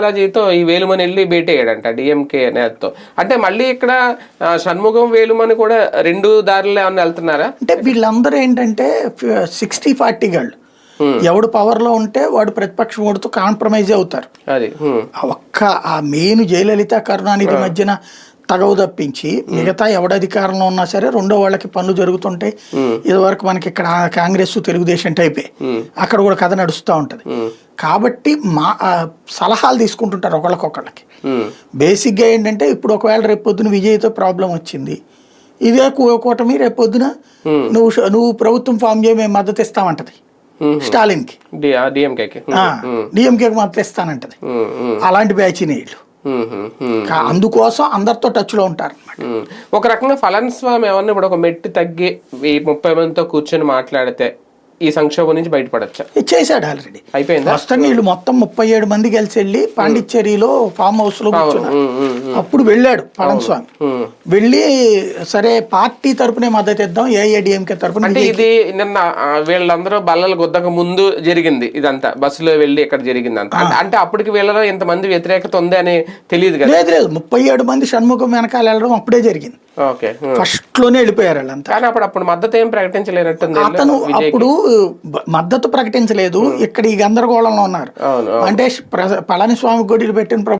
బాలాజీతో ఈ వేలుమని వెళ్ళి భేటీ అయ్యాడంట డిఎంకే నేతతో. అంటే మళ్ళీ ఇక్కడ షణ్ముగం వేలుమని కూడా రెండు దారిలో ఏమన్నా వెళ్తున్నారా? అంటే వీళ్ళందరూ ఏంటంటే 60-40 గాళ్ళు, ఎవడు పవర్ లో ఉంటే వాడు ప్రతిపక్షం ఓడుతూ కాంప్రమైజ్ అవుతారు. అది ఆ మెయిన్ జయలలిత కరుణానిధి మధ్యన తగవు తప్పించి మిగతా ఎవడ అధికారంలో ఉన్నా సరే రెండో వాళ్ళకి పనులు జరుగుతుంటాయి. ఇదివరకు మనకి ఇక్కడ కాంగ్రెస్ తెలుగుదేశం టైపే, అక్కడ కూడా కథ నడుస్తూ ఉంటది. కాబట్టి సలహాలు తీసుకుంటుంటారు ఒకళ్ళకొకళ్ళకి. బేసిక్గా ఏంటంటే ఇప్పుడు ఒకవేళ రేపొద్దున విజయ్తో ప్రాబ్లం వచ్చింది, ఇదే కూటమి రేపొద్దున నువ్వు ప్రభుత్వం ఫామ్ చేయ మేము మద్దతు ఇస్తామంటది స్టాలిన్ కి, డిఎంకేకి మద్దతు ఇస్తానంటది. అలాంటి బ్యాచ్ నీళ్ళు అందుకోసం అందరితో టచ్ లో ఉంటారు అన్నమాట. ఒక రకంగా పళనిస్వామి ఏమన్నా ఇప్పుడు ఒక మెట్టు తగ్గి 30 మందితో కూర్చొని మాట్లాడితే ఈ సంక్షోభం నుంచి బయటపడచ్చా? చేశాడు ఆల్రెడీ, అయిపోయింది. వస్తాను వీళ్ళు మొత్తం 37 మంది కలిసి వెళ్ళి పాండిచ్చేరిలో ఫామ్ హౌస్ లో కూర్చున్నారు. అప్పుడు వెళ్ళాడు పళనిస్వామి, వెళ్ళి సరే పార్టీ తరపునే మద్దతు ఇద్దాం ఏఐఏడిఎంకే తరపున. అంటే ఇది నిన్న వీళ్ళందరూ బల్లలు గుద్దక ముందు జరిగింది ఇదంతా, బస్సులో వెళ్ళి ఇక్కడ జరిగింది అంత. అంటే అప్పటికి వీళ్ళలో ఇంతమంది వ్యతిరేకత ఉంది అని తెలియదు కదా? లేదు 37 మంది షణ్ముఖం వెనకాల వెళ్ళడం అప్పుడే జరిగింది. ఫస్ట్ లోనే వెళ్ళిపోయారు వాళ్ళంతా. కానీ అప్పుడు మద్దతు ఏం ప్రకటించలేనట్టుంది. అతను అప్పుడు మద్దతు ప్రకటించలేదు, ఇక్కడ ఈ గందరగోళంలో ఉన్నారు. అంటే పళనిస్వామి గొడ్డలు పెట్టిన